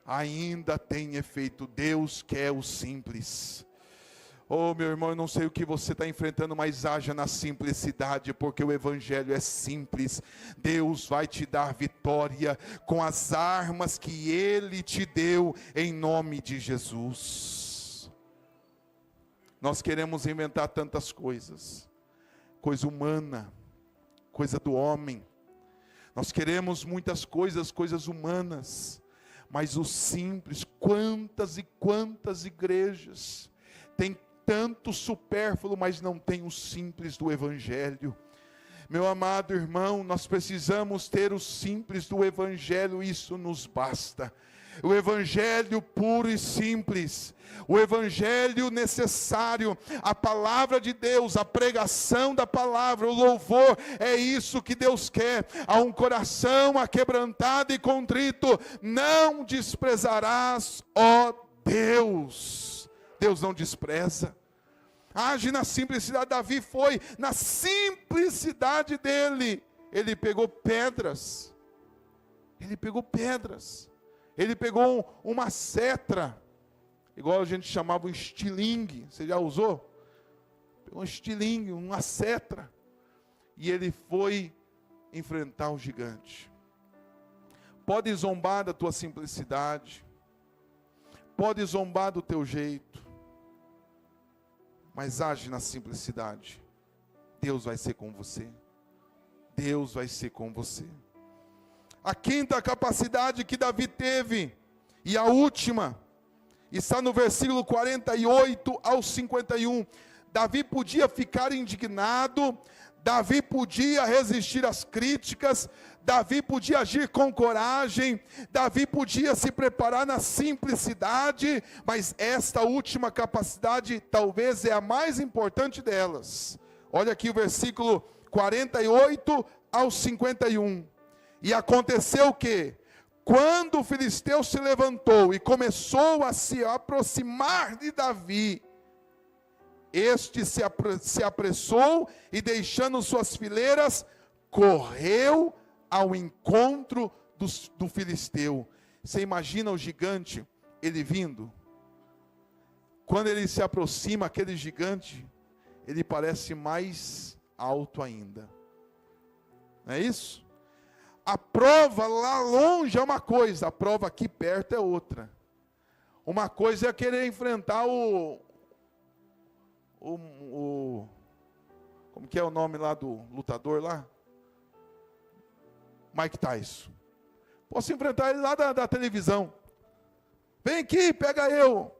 ainda tem efeito. Deus quer o simples. Oh, meu irmão, eu não sei o que você está enfrentando, mas haja na simplicidade, porque o Evangelho é simples. Deus vai te dar vitória com as armas que Ele te deu, em nome de Jesus. Nós queremos inventar tantas coisas, coisa humana, coisa do homem. Nós queremos muitas coisas, coisas humanas, mas o simples, quantas e quantas igrejas tem tanto supérfluo, mas não tem o simples do Evangelho. Meu amado irmão, nós precisamos ter o simples do Evangelho, isso nos basta. O Evangelho puro e simples, o Evangelho necessário, a palavra de Deus, a pregação da palavra, o louvor, é isso que Deus quer. A um coração aquebrantado e contrito, não desprezarás, ó Deus. Deus não despreza. Age na simplicidade. Davi foi na simplicidade dele. Ele pegou pedras. Ele pegou uma cetra, igual a gente chamava um estilingue. Você já usou? Pegou um estilingue, uma cetra. E ele foi enfrentar o gigante. Pode zombar da tua simplicidade. Pode zombar do teu jeito. Mas age na simplicidade. Deus vai ser com você. Deus vai ser com você. A quinta capacidade que Davi teve, e a última, está no versículo 48 ao 51. Davi podia ficar indignado, Davi podia resistir às críticas, Davi podia agir com coragem, Davi podia se preparar na simplicidade, mas esta última capacidade talvez é a mais importante delas. Olha aqui o versículo 48 ao 51. E aconteceu o quê? Quando o filisteu se levantou e começou a se aproximar de Davi, este se apressou e, deixando suas fileiras, correu ao encontro do filisteu. Você imagina o gigante, ele vindo? Quando ele se aproxima, aquele gigante, ele parece mais alto ainda. Não é isso? A prova lá longe é uma coisa, a prova aqui perto é outra. Uma coisa é querer enfrentar como que é o nome lá do lutador lá? Mike Tyson. Posso enfrentar ele lá da televisão. Vem aqui, pega eu.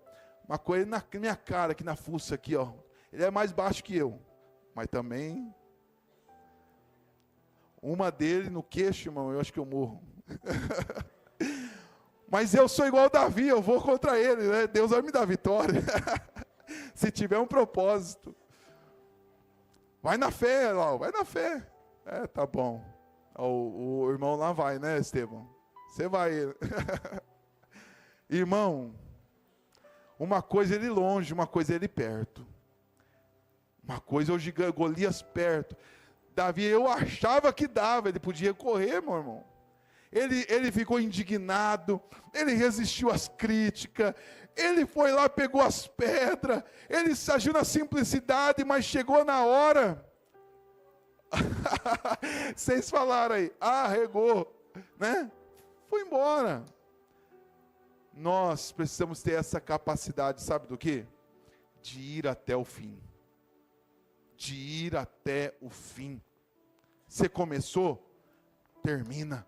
Uma coisa na minha cara, aqui na fuça aqui, ó. Ele é mais baixo que eu, mas também uma dele no queixo, irmão, eu acho que eu morro. Mas eu sou igual o Davi, eu vou contra ele, né? Deus vai me dar vitória. Se tiver um propósito. Vai na fé, Lau, vai na fé. É, tá bom. O irmão lá vai, né, Estevão? Você vai. Irmão, uma coisa é ele longe, uma coisa é ele perto. Uma coisa é o gigante, Golias perto. Davi, eu achava que dava, ele podia correr, meu irmão. Ele ficou indignado, ele resistiu às críticas, ele foi lá, pegou as pedras, ele agiu na simplicidade, mas chegou na hora. Vocês falaram aí, arregou, né? Foi embora. Nós precisamos ter essa capacidade, sabe do quê? De ir até o fim. De ir até o fim. Você começou? Termina.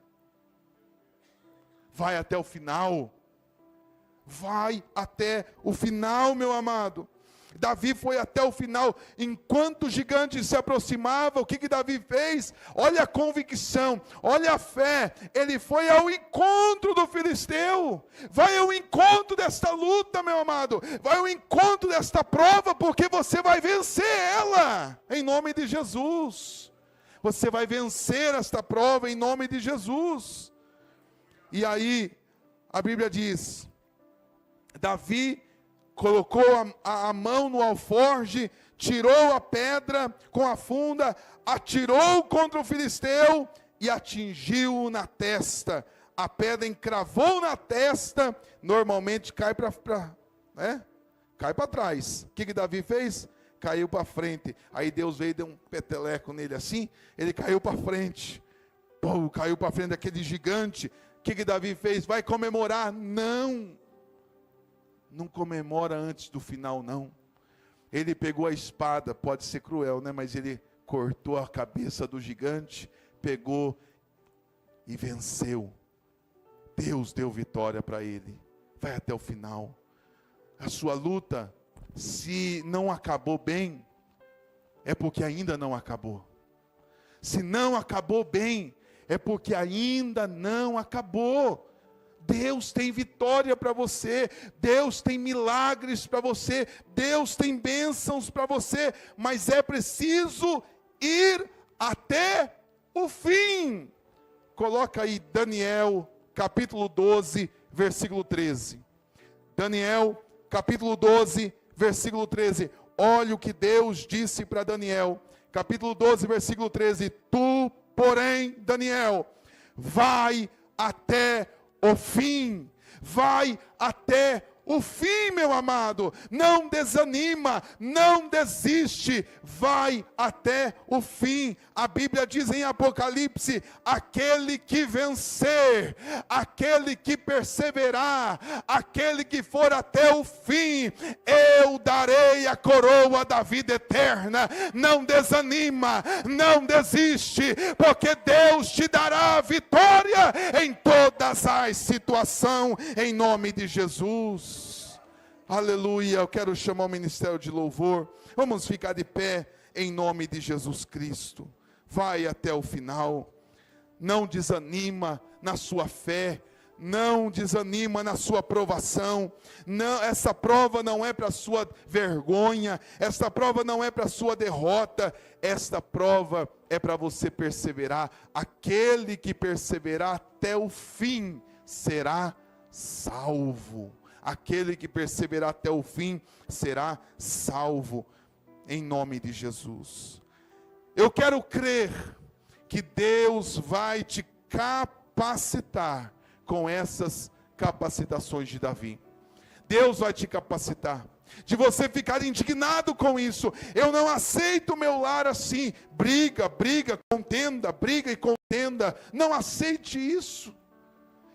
Vai até o final. Vai até o final, meu amado. Davi foi até o final. Enquanto o gigante se aproximava, o que Davi fez? Olha a convicção, olha a fé. Ele foi ao encontro do filisteu. Vai ao encontro desta luta, meu amado. Vai ao encontro desta prova, porque você vai vencer ela, em nome de Jesus. Você vai vencer esta prova em nome de Jesus. E aí, a Bíblia diz, Davi colocou a mão no alforje, tirou a pedra com a funda, atirou contra o filisteu e atingiu-o na testa. A pedra encravou na testa, normalmente cai para trás. O que Davi fez? Caiu para frente. Aí Deus veio e deu um peteleco nele assim, ele caiu para frente. Pô, caiu para frente daquele gigante. O que Davi fez? Vai comemorar? Não. Não comemora antes do final, não. Ele pegou a espada, pode ser cruel, né? Mas ele cortou a cabeça do gigante, pegou e venceu. Deus deu vitória para ele. Vai até o final. A sua luta, se não acabou bem, é porque ainda não acabou. Se não acabou bem, é porque ainda não acabou. Deus tem vitória para você, Deus tem milagres para você, Deus tem bênçãos para você, mas é preciso ir até o fim. Coloca aí Daniel, capítulo 12, versículo 13. Daniel, capítulo 12, versículo 13. Olha o que Deus disse para Daniel. Capítulo 12, versículo 13. Tu, porém, Daniel, vai até o fim. Vai até o fim, meu amado. Não desanima, não desiste. Vai até o fim. A Bíblia diz em Apocalipse: aquele que vencer, aquele que perseverar, aquele que for até o fim, eu darei a coroa da vida eterna. Não desanima, não desiste, porque Deus te dará a vitória em todas as situações, em nome de Jesus. Aleluia. Eu quero chamar o ministério de louvor. Vamos ficar de pé em nome de Jesus Cristo. Vai até o final. Não desanima na sua fé. Não desanima na sua provação. Não, essa prova não é para sua vergonha. Essa prova não é para sua derrota. Esta prova é para você perseverar. Aquele que perseverar até o fim será salvo. Aquele que perseverar até o fim será salvo, em nome de Jesus. Eu quero crer que Deus vai te capacitar com essas capacitações de Davi. Deus vai te capacitar, de você ficar indignado com isso. Eu não aceito o meu lar assim, briga, contenda, briga e contenda. Não aceite isso.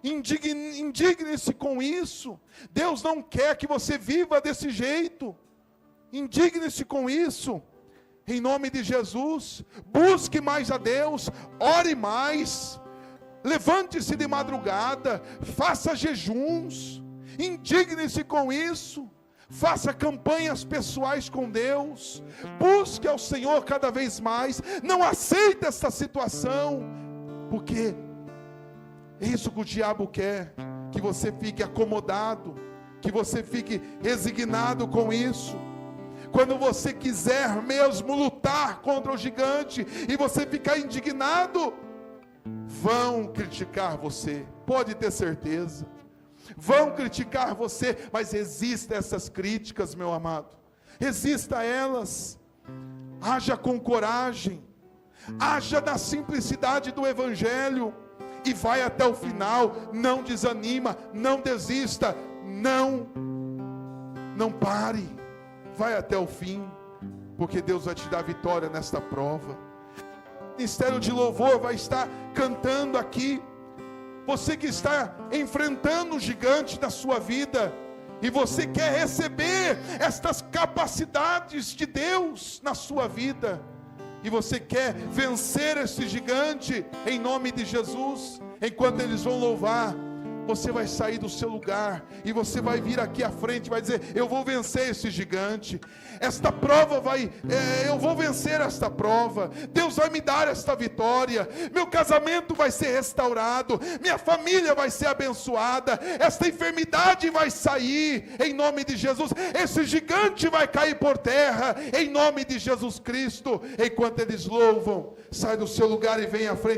Indigne-se com isso. Deus não quer que você viva desse jeito. Indigne-se com isso. Em nome de Jesus. Busque mais a Deus. Ore mais. Levante-se de madrugada. Faça jejuns. Indigne-se com isso. Faça campanhas pessoais com Deus. Busque ao Senhor cada vez mais. Não aceite essa situação, porque é isso que o diabo quer, que você fique acomodado, que você fique resignado com isso. Quando você quiser mesmo lutar contra o gigante e você ficar indignado, vão criticar você, pode ter certeza. Vão criticar você, mas resista a essas críticas, meu amado. Resista a elas. Haja com coragem. Haja na simplicidade do Evangelho. E vai até o final. Não desanima, não desista, não pare. Vai até o fim, porque Deus vai te dar vitória nesta prova. O ministério de louvor vai estar cantando aqui. Você que está enfrentando o gigante da sua vida, e você quer receber estas capacidades de Deus na sua vida, e você quer vencer esse gigante em nome de Jesus, enquanto eles vão louvar, você vai sair do seu lugar e você vai vir aqui à frente e vai dizer: eu vou vencer esse gigante, esta prova eu vou vencer esta prova, Deus vai me dar esta vitória, meu casamento vai ser restaurado, minha família vai ser abençoada, esta enfermidade vai sair em nome de Jesus, esse gigante vai cair por terra em nome de Jesus Cristo. Enquanto eles louvam, sai do seu lugar e vem à frente.